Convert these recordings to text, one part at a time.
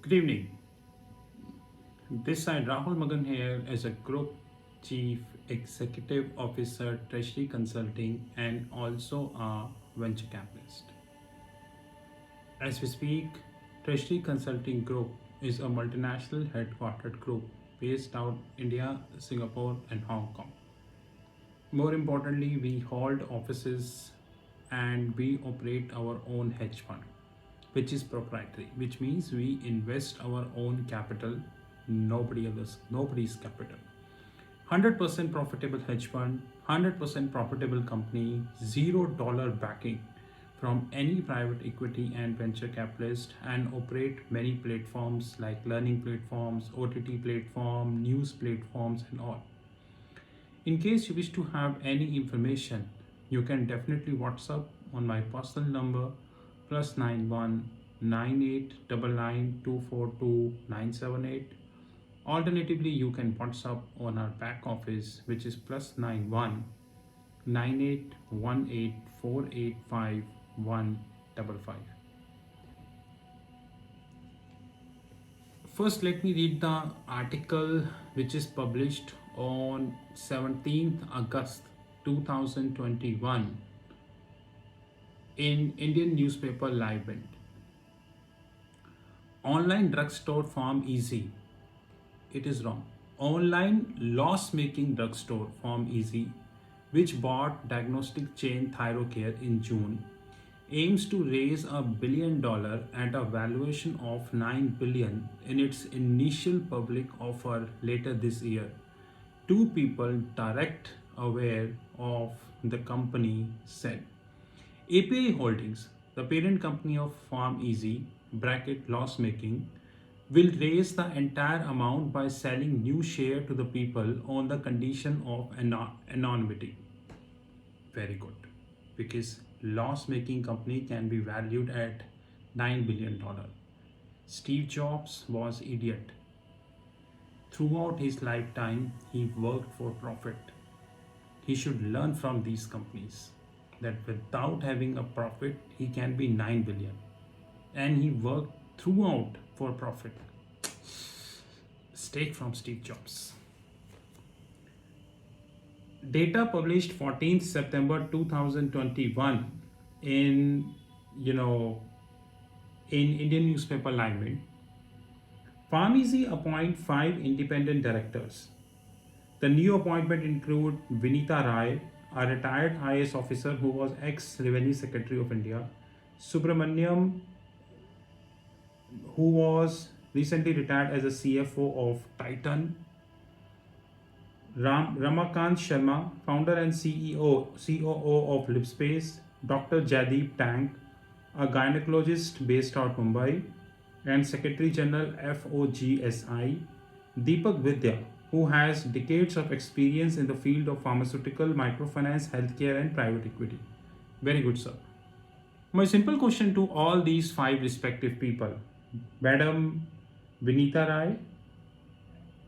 Good evening. This side Rahul Magan here as a Group Chief Executive Officer, Treasury Consulting, and also a venture capitalist. As we speak, Treasury Consulting Group is a multinational headquartered group based out India, Singapore, and Hong Kong. More importantly, we hold offices and we operate our own hedge fund, which is proprietary, which means we invest our own capital, nobody's capital. 100% profitable hedge fund, 100% profitable company, $0 backing from any private equity and venture capitalist, and operate many platforms like learning platforms, OTT platform, news platforms, and all. In case you wish to have any information, you can definitely WhatsApp on my personal number +91 9899242978. Alternatively, you can WhatsApp on our back office, which is +91 9818485155. First, let me read the article which is published on 17th August 2021 in Indian newspaper Live Mint. Online drugstore farm easy. It is wrong. Online loss-making drugstore farm easy, which bought diagnostic chain Thyrocare in June, aims to raise $1 billion at a valuation of $9 billion in its initial public offer later this year. Two people direct aware of the company said. API Holdings, the parent company of PharmEasy (loss making), will raise the entire amount by selling new share to the people on the condition of anonymity. Very good, because loss making company can be valued at $9 billion. Steve Jobs was idiot. Throughout his lifetime, he worked for profit. He should learn from these companies that without having a profit, he can be 9 billion. And he worked throughout for profit. Take from Steve Jobs. Data published 14th September 2021 in Indian newspaper Live Mint. PharmEasy appoint 5 independent directors. The new appointment include Vinita Rai, a retired IAS officer who was ex-Revenue Secretary of India, Subramaniam, who was recently retired as a CFO of Titan, Ramakant Sharma, founder and COO of Lipspace, Dr. Jaideep Tank, a gynecologist based out of Mumbai, and Secretary General FOGSI, Deepak Vidya, who has decades of experience in the field of pharmaceutical, microfinance, healthcare, and private equity. Very good, sir. My simple question to all these 5 respective people, Madam Vinita Rai,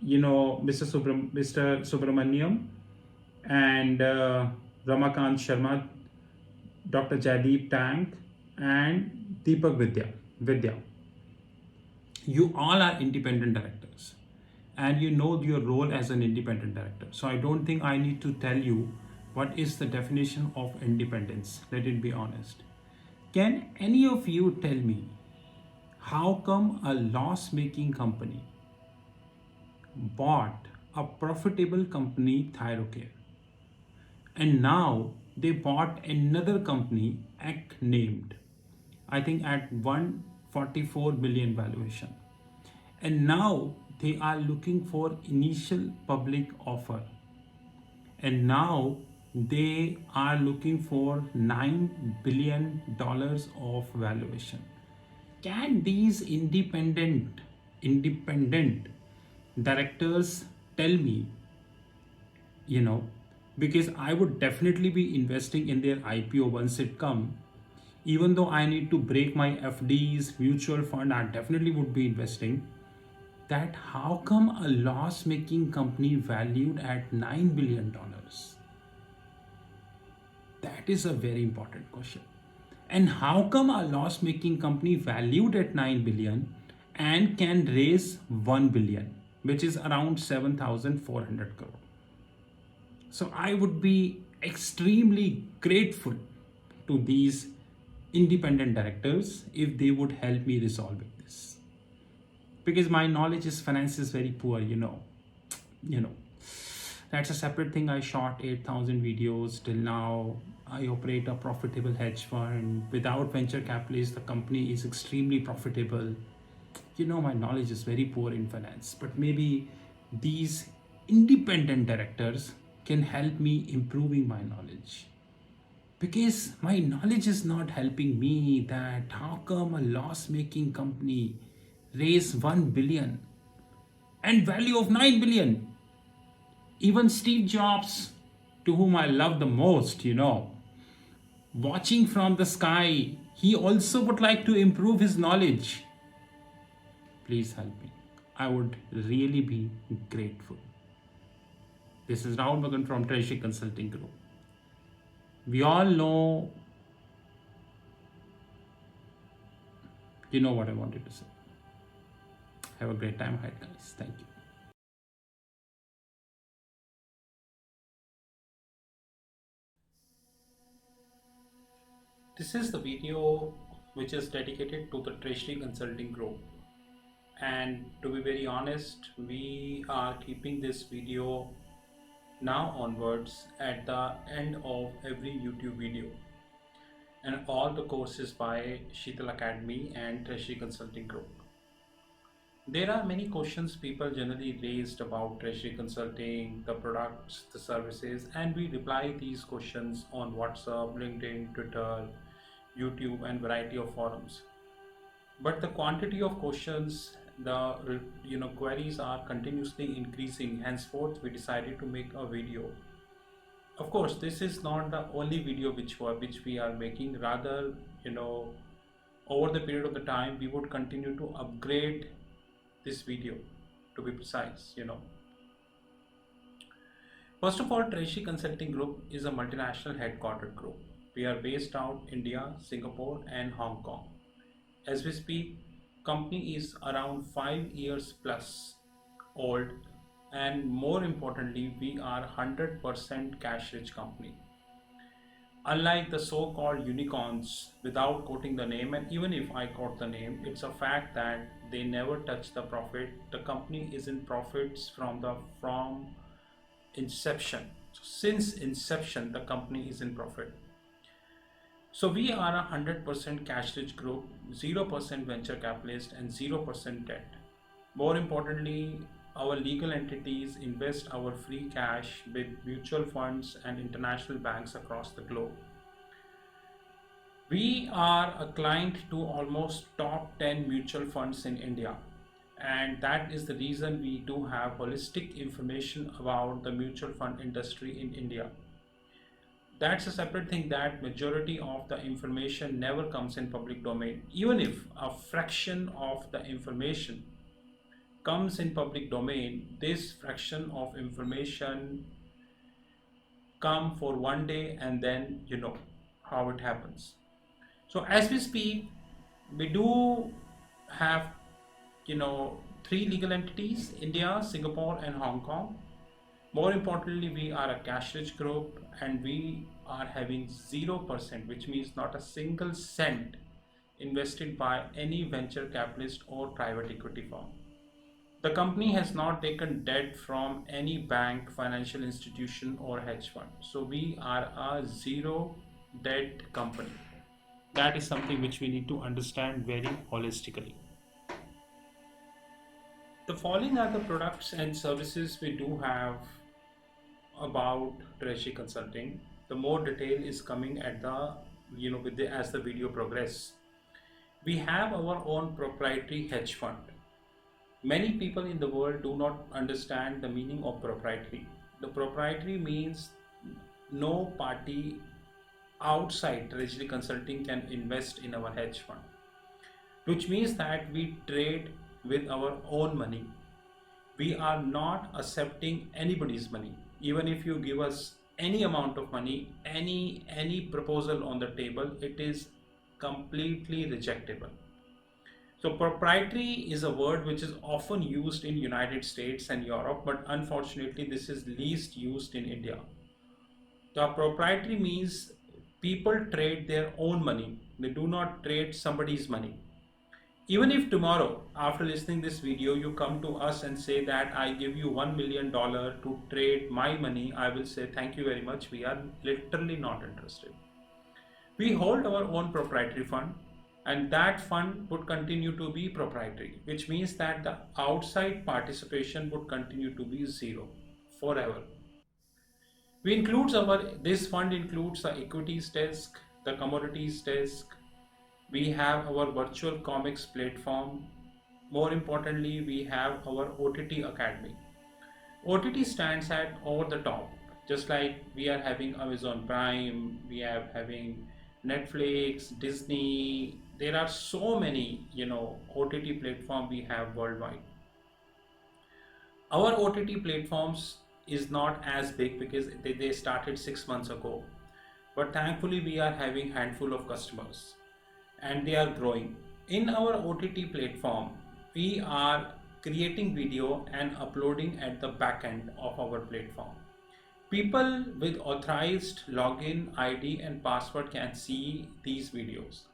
Mr. Subramaniam, and Ramakant Sharma, Dr. Jaideep Tank, and Deepak Vidya. You all are independent directors, and you know your role as an independent director. So I don't think I need to tell you what is the definition of independence. Let it be honest. Can any of you tell me how come a loss-making company bought a profitable company, Thyrocare, and now they bought another company, named, I think at 144 million valuation, and now they are looking for initial public offer, and now they are looking for $9 billion of valuation. Can these independent directors tell me, because I would definitely be investing in their IPO once it come, even though I need to break my FDs, mutual fund, I definitely would be investing. That how come a loss-making company valued at $9 billion? That is a very important question. And how come a loss-making company valued at 9 billion and can raise 1 billion, which is around 7,400 crore. So I would be extremely grateful to these independent directors if they would help me resolving this, because my knowledge is finance is very poor, you know that's a separate thing. I shot 8,000 videos till now. I operate a profitable hedge fund. Without venture capitalists, the company is extremely profitable. My knowledge is very poor in finance, but maybe these independent directors can help me improving my knowledge, because my knowledge is not helping me. That how come a loss making company raise 1 billion and value of 9 billion? Even Steve Jobs, to whom I love the most, watching from the sky, he also would like to improve his knowledge. Please help me. I would really be grateful. This is Rahul Magan from Treasury Consulting Group. We all know, what I wanted to say. Have a great time ahead, guys. Thank you. This is the video which is dedicated to the Treasury Consulting Group. And to be very honest, we are keeping this video now onwards at the end of every YouTube video. And all the courses by Sheetal Academy and Treasury Consulting Group. There are many questions people generally raised about Treasury Consulting, the products, the services, and we reply these questions on WhatsApp, LinkedIn, Twitter, YouTube, and variety of forums. But the quantity of questions, the queries are continuously increasing. Henceforth, we decided to make a video. Of course, this is not the only video which we are making. Rather, over the period of the time, we would continue to upgrade this video, to be precise. First of all, Treasury Consulting Group is a multinational headquartered group. We are based out India, Singapore, and Hong Kong. As we speak, company is around 5 years plus old, and more importantly, we are 100% cash rich company. Unlike the so-called unicorns, without quoting the name, and even if I quote the name, it's a fact that they never touch the profit. The company is in profits from inception. So since inception, the company is in profit. So we are a 100% cash rich group, 0% venture capitalist, and 0% debt. More importantly, our legal entities invest our free cash with mutual funds and international banks across the globe. We are a client to almost top 10 mutual funds in India, and that is the reason we do have holistic information about the mutual fund industry in India. That's a separate thing, that majority of the information never comes in public domain. Even if a fraction of the information comes in public domain, this fraction of information come for one day, and then how it happens. So as we speak, we do have 3 legal entities: India, Singapore, and Hong Kong. More importantly, we are a cash rich group, and we are having 0%, which means not a single cent invested by any venture capitalist or private equity firm. The company has not taken debt from any bank, financial institution, or hedge fund. So we are a zero debt company. That is something which we need to understand very holistically. The following are the products and services we do have about Treasury Consulting. The more detail is coming at the as the video progress. We have our own proprietary hedge fund. Many people in the world do not understand the meaning of proprietary. The proprietary means no party outside Treasury Consulting can invest in our hedge fund, which means that we trade with our own money. We are not accepting anybody's money. Even if you give us any amount of money, any proposal on the table, it is completely rejectable. So proprietary is a word which is often used in United States and Europe, but unfortunately this is least used in India. The proprietary means people trade their own money. They do not trade somebody's money. Even if tomorrow, after listening this video, you come to us and say that I give you $1 million to trade my money, I will say thank you very much. We are literally not interested. We hold our own proprietary fund, and that fund would continue to be proprietary, which means that the outside participation would continue to be zero forever. This fund includes the equities desk, the commodities desk. We have our virtual comics platform. More importantly, we have our OTT Academy. OTT stands at over the top, just like we are having Amazon Prime, we are having Netflix, Disney. There are so many, OTT platform we have worldwide. Our OTT platforms is not as big because they started 6 months ago, but thankfully we are having handful of customers and they are growing. In our OTT platform, we are creating video and uploading at the back end of our platform. People with authorized login ID and password can see these videos.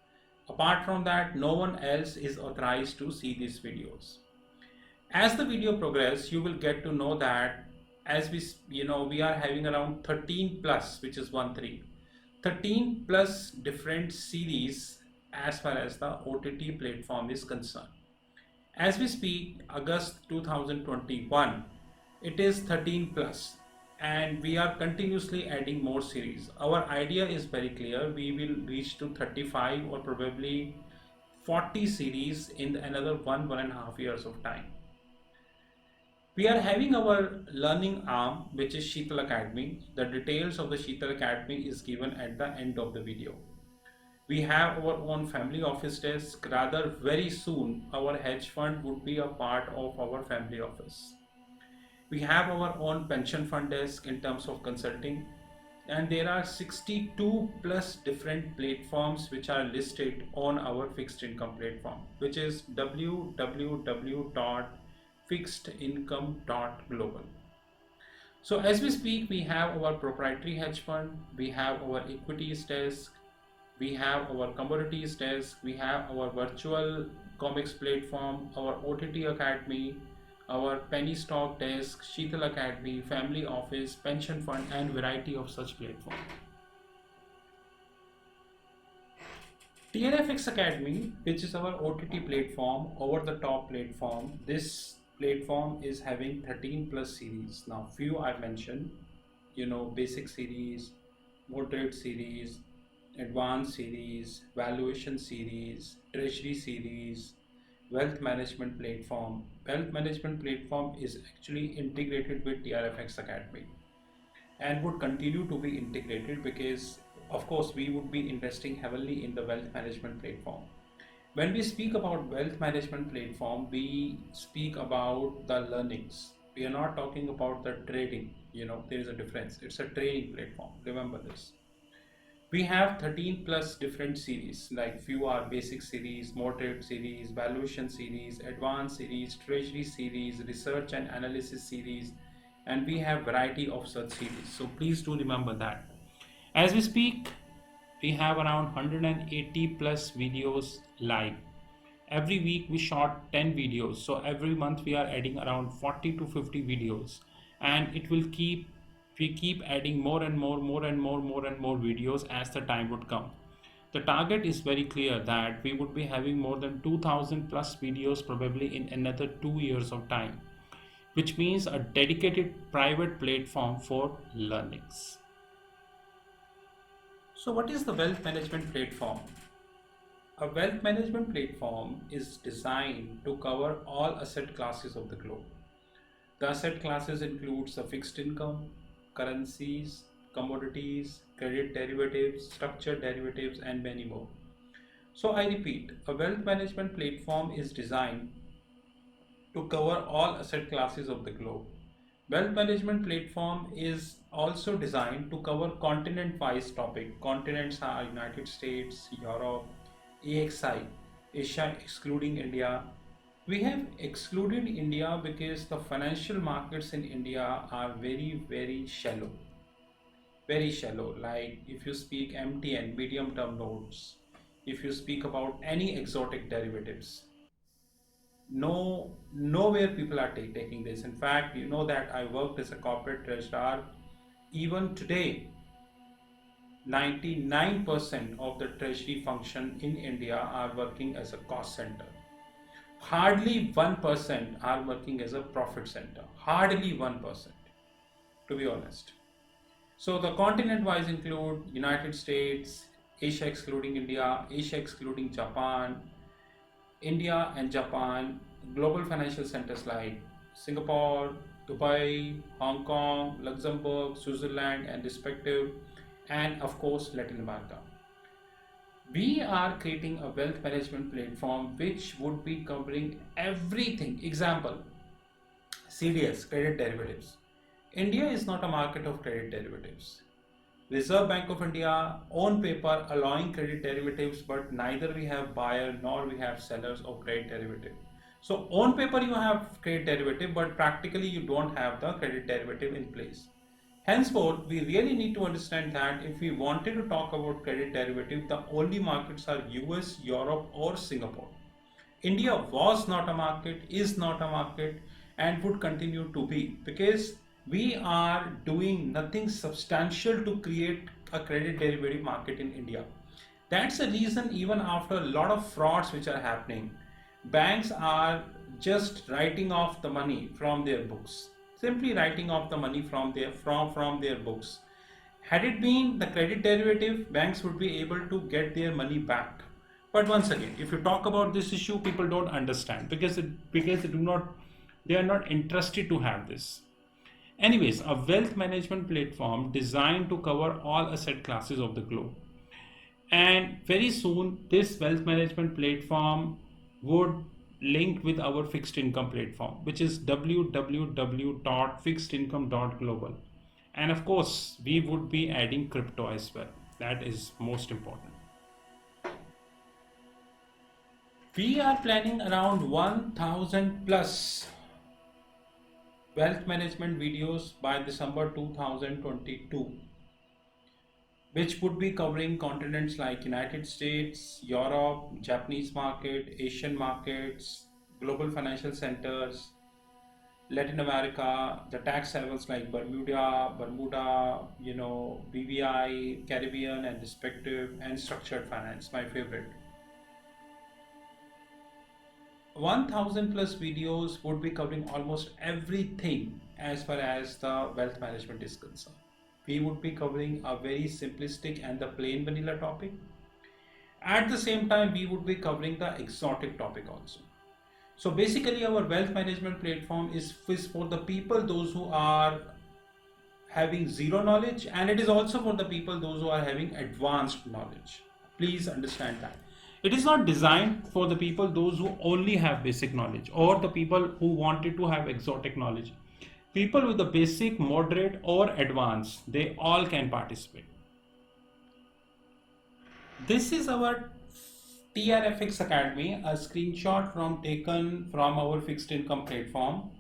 Apart from that, no one else is authorized to see these videos. As the video progresses, you will get to know that as we are having around 13 plus, which is 13 plus different series as far as the OTT platform is concerned. As we speak, August 2021, it is 13 plus and we are continuously adding more series. Our idea is very clear. We will reach to 35 or probably 40 series in another 1.5 years of time. We are having our learning arm, which is Sheetal Academy. The details of the Sheetal Academy is given at the end of the video. We have our own family office desk. Rather, very soon, our hedge fund would be a part of our family office. We have our own pension fund desk in terms of consulting. And there are 62 plus different platforms which are listed on our fixed income platform, which is www.fixedincome.global. So as we speak, we have our proprietary hedge fund, we have our equities desk, we have our commodities desk, we have our virtual comics platform, our OTT Academy, our penny stock desk, Sheetal Academy, family office, pension fund, and variety of such platforms. TRFX Academy, which is our OTT platform, over the top platform. This platform is having 13 plus series. Now, few I mentioned, basic series, moderate series, advanced series, valuation series, treasury series, wealth management platform. Wealth management platform is actually integrated with TRFX Academy and would continue to be integrated because of course we would be investing heavily in the wealth management platform. When we speak about wealth management platform, we speak about the learnings. We are not talking about the trading. There is a difference. It's a trading platform. Remember this. We have 13 plus different series, like few are basic series, moderate series, valuation series, advanced series, treasury series, research and analysis series, and we have variety of such series. So please do remember that. As we speak, we have around 180 plus videos live. Every week we shot 10 videos. So every month we are adding around 40 to 50 videos, and we keep adding more and more videos as the time would come. The target is very clear that we would be having more than 2000 plus videos probably in another 2 years of time, which means a dedicated private platform for learnings. So what is the wealth management platform? A wealth management platform is designed to cover all asset classes of the globe. The asset classes includes the fixed income, currencies, commodities, credit derivatives, structured derivatives, and many more. So I repeat, a wealth management platform is designed to cover all asset classes of the globe. Wealth management platform is also designed to cover continent-wise topic. Continents are United States, Europe, AXI. Asia excluding India. We have excluded India because the financial markets in India are very, very shallow. Very shallow. Like if you speak MTN, medium term notes, if you speak about any exotic derivatives, nowhere people are taking this. In fact, you know that I worked as a corporate treasurer. Even today, 99% of the treasury function in India are working as a cost center. Hardly 1% are working as a profit center. Hardly 1%, to be honest. So the continent wise include United States, Asia excluding India, Asia excluding Japan, India and Japan, global financial centers like Singapore, Dubai, Hong Kong, Luxembourg, Switzerland, and respective, and of course Latin America. We are creating a wealth management platform which would be covering everything. Example, CDS, credit derivatives. India is not a market of credit derivatives. Reserve Bank of India on paper allowing credit derivatives, but neither we have buyer nor we have sellers of credit derivative. So on paper you have credit derivative, but practically you don't have the credit derivative in place. Henceforth, we really need to understand that if we wanted to talk about credit derivative, the only markets are US, Europe, or Singapore. India was not a market, is not a market, and would continue to be, because we are doing nothing substantial to create a credit derivative market in India. That's the reason, even after a lot of frauds which are happening, banks are just writing off the money from their books. Simply writing off the money from their books. Had it been the credit derivative, banks would be able to get their money back. But once again, if you talk about this issue, people don't understand because they are not interested to have this. Anyways, a wealth management platform designed to cover all asset classes of the globe. And very soon, this wealth management platform would link with our fixed income platform, which is www.fixedincome.global. And of course, we would be adding crypto as well. That is most important. We are planning around 1000 plus wealth management videos by December 2022, which would be covering continents like United States, Europe, Japanese market, Asian markets, global financial centers, Latin America, the tax havens like Bermuda, BVI, Caribbean and respective, and structured finance, my favorite. 1000 plus videos would be covering almost everything as far as the wealth management is concerned. We would be covering a very simplistic and the plain vanilla topic. At the same time, we would be covering the exotic topic also. So basically, our wealth management platform is for the people, those who are having zero knowledge, and it is also for the people, those who are having advanced knowledge. Please understand that. It is not designed for the people, those who only have basic knowledge, or the people who wanted to have exotic knowledge. People with the basic, moderate, or advanced, they all can participate. This is our TRFX Academy, a screenshot taken from our fixed income platform.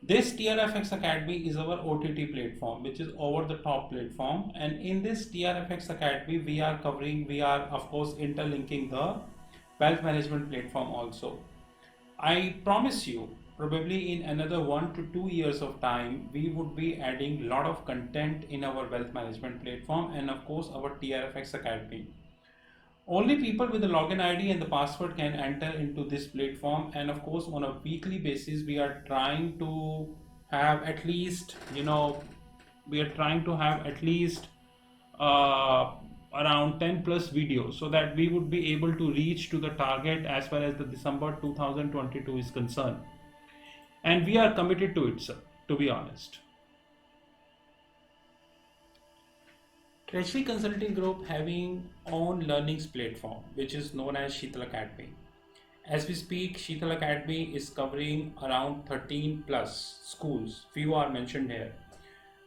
This TRFX Academy is our OTT platform, which is over the top platform. And in this TRFX Academy, we are of course interlinking the wealth management platform also. I promise you, probably in another 1 to 2 years of time, we would be adding a lot of content in our wealth management platform and of course our TRFX Academy. Only people with the login ID and the password can enter into this platform, and of course on a weekly basis we are trying to have at least around 10 plus videos, so that we would be able to reach to the target as far as the December 2022 is concerned. And we are committed to it, sir, to be honest. Treasury Consulting Group having own learnings platform, which is known as Sheetal Academy. As we speak, Sheetal Academy is covering around 13 plus schools. Few are mentioned here.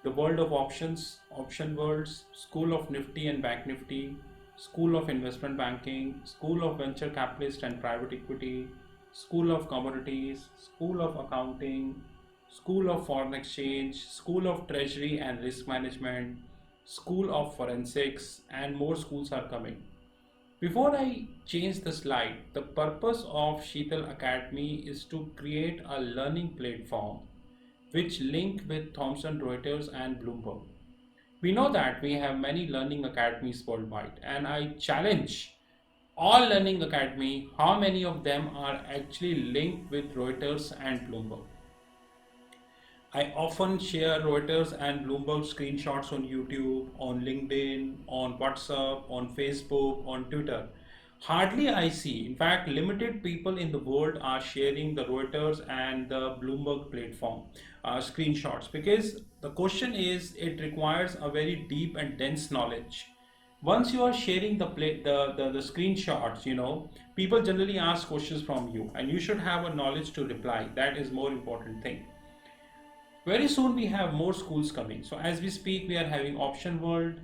The World of Options, Option Worlds, School of Nifty and Bank Nifty, School of Investment Banking, School of Venture Capitalist and Private Equity, School of Commodities, School of Accounting, School of Foreign Exchange, School of Treasury and Risk Management, School of Forensics, and more schools are coming. Before I change the slide, the purpose of Sheetal Academy is to create a learning platform which link with Thomson Reuters and Bloomberg. We know that we have many learning academies worldwide, and I challenge all learning academy how many of them are actually linked with Reuters and Bloomberg. I often share Reuters and Bloomberg screenshots on YouTube, on LinkedIn, on WhatsApp, on Facebook, on Twitter. Hardly I see, in fact, limited people in the world are sharing the Reuters and the Bloomberg platform screenshots, because the question is it requires a very deep and dense knowledge. Once you are sharing the screenshots, people generally ask questions from you, and you should have a knowledge to reply. That is more important thing. Very soon we have more schools coming. So as we speak, we are having Option World,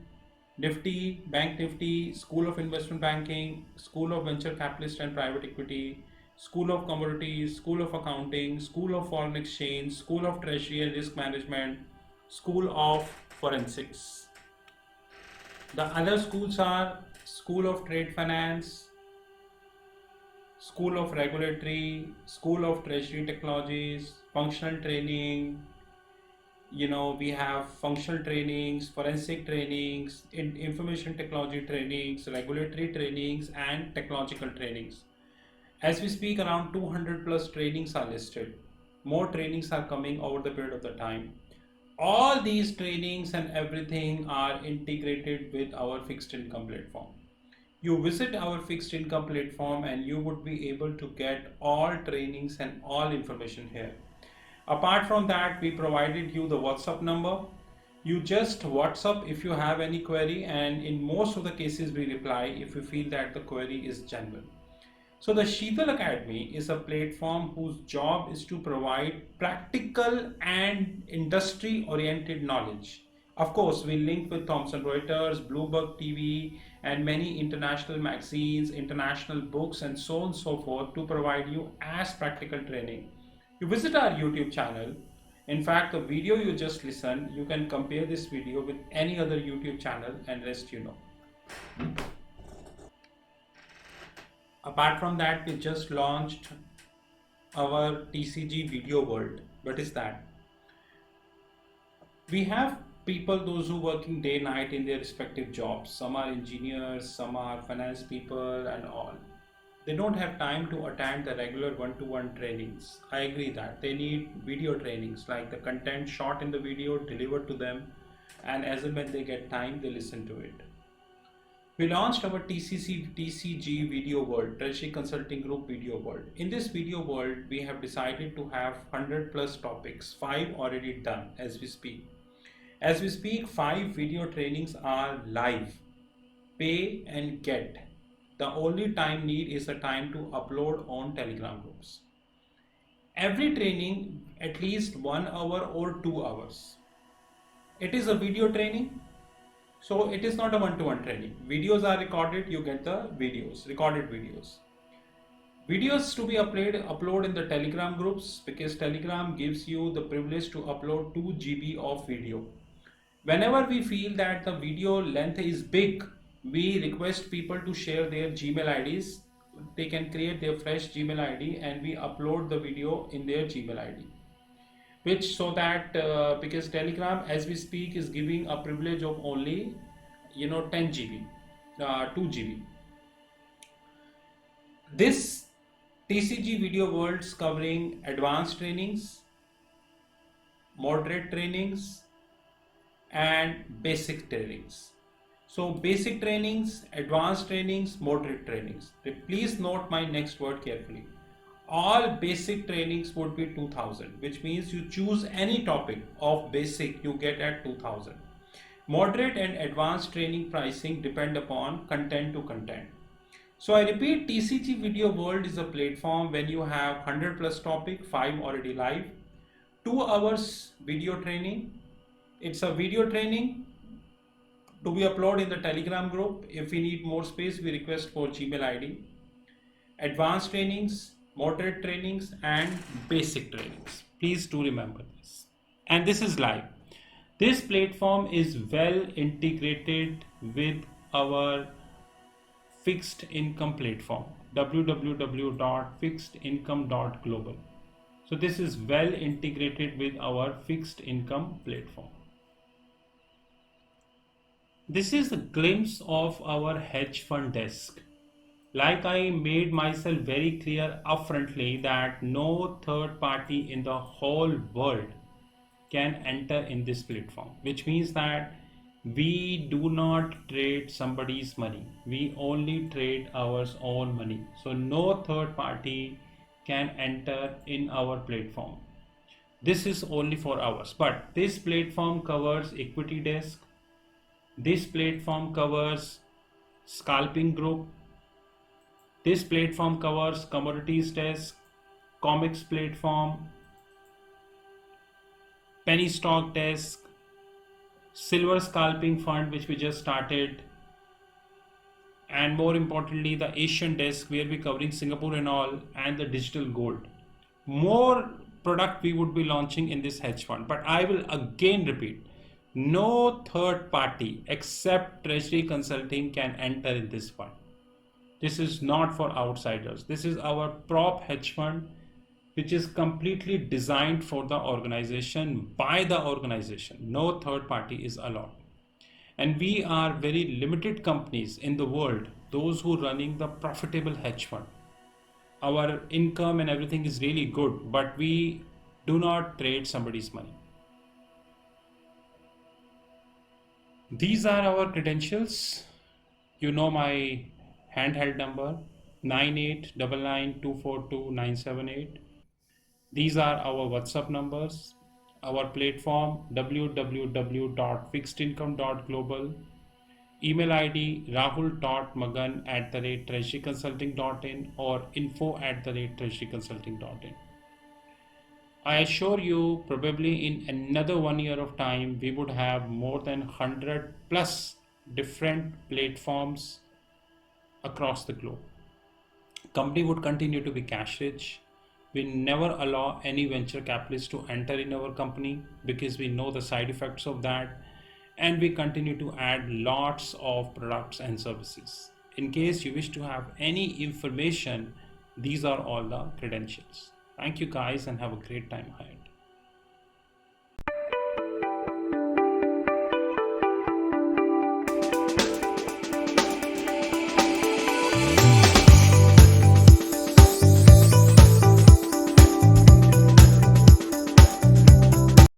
Nifty, Bank Nifty, School of Investment Banking, School of Venture Capitalist and Private Equity, School of Commodities, School of Accounting, School of Foreign Exchange, School of Treasury and Risk Management, School of Forensics. The other schools are School of Trade Finance, School of Regulatory, School of Treasury Technologies, Functional Training. We have functional trainings, forensic trainings, information technology trainings, regulatory trainings, and technological trainings. As we speak, around 200 plus trainings are listed. More trainings are coming over the period of the time. All these trainings and everything are integrated with our fixed income platform. You visit our fixed income platform and you would be able to get all trainings and all information here. Apart from that, we provided you the WhatsApp number. You just WhatsApp if you have any query, and in most of the cases we reply if we feel that the query is genuine. So the Sheetal Academy is a platform whose job is to provide practical and industry oriented knowledge. Of course, we link with Thomson Reuters, Bloomberg TV, and many international magazines, international books, and so on and so forth to provide you as practical training. You visit our YouTube channel. In fact, the video you just listened, you can compare this video with any other YouTube channel and rest you know. Apart from that, we just launched our TCG Video World. What is that? We have people, those who working day night in their respective jobs. Some are engineers, some are finance people and all. They don't have time to attend the regular one-to-one trainings. I agree that they need video trainings, like the content shot in the video delivered to them, and as and when they get time, they listen to it. We launched our TCG Video World, Treasury Consulting Group Video World. In this video world, we have decided to have 100 plus topics, 5 already done as we speak. As we speak, 5 video trainings are live, pay and get. The only time need is the time to upload on Telegram groups. Every training at least 1 hour or 2 hours. It is a video training, so it is not a one-to-one training. Videos are recorded, you get the videos, recorded videos. Videos to be upload in the Telegram groups, because Telegram gives you the privilege to upload 2 GB of video. Whenever we feel that the video length is big, we request people to share their Gmail IDs. They can create their fresh Gmail ID and we upload the video in their Gmail ID. Which so that because Telegram as we speak is giving a privilege of only 10 GB, 2 GB. This TCG Video Worlds covering advanced trainings, moderate trainings, and basic trainings. So basic trainings, advanced trainings, moderate trainings. Please note my next word carefully. All basic trainings would be 2000, which means you choose any topic of basic, you get at 2000. Moderate and advanced training pricing depend upon content to content. So I repeat, TCG Video World is a platform when you have 100 plus topic, 5 already live, 2 hours video training. It's a video training to be uploaded in the Telegram group. If we need more space, we request for Gmail ID. Advanced trainings, moderate trainings, and basic trainings. Please do remember this. And this is live. This platform is well integrated with our fixed income platform, www.fixedincome.global. So this is well integrated with our fixed income platform. This is a glimpse of our hedge fund desk. Like I made myself very clear upfrontly that no third party in the whole world can enter in this platform, which means that we do not trade somebody's money. We only trade our own money. So no third party can enter in our platform. This is only for ours. But this platform covers equity desk. This platform covers scalping group. This platform covers commodities desk, comics platform, penny stock desk, silver scalping fund, which we just started, and more importantly the Asian desk, where we're covering Singapore and all, and the digital gold. More product we would be launching in this hedge fund, but I will again repeat, no third party except Treasury Consulting can enter in this fund. This is not for outsiders. This is our prop hedge fund, which is completely designed for the organization, by the organization. No third party is allowed. And we are very limited companies in the world, those who are running the profitable hedge fund. Our income and everything is really good, but we do not trade somebody's money. These are our credentials. You know my handheld number 9899242978. These are our WhatsApp numbers, our platform www.fixedincome.global, email ID rahul.magan@treasuryconsulting.in or info@treasuryconsulting.in. I assure you, probably in another 1 year of time, we would have more than 100 plus different platforms across the globe. Company would continue to be cash rich. We never allow any venture capitalist to enter in our company because we know the side effects of that, and we continue to add lots of products and services. In case you wish to have any information, these are all the credentials. Thank you guys and have a great time ahead.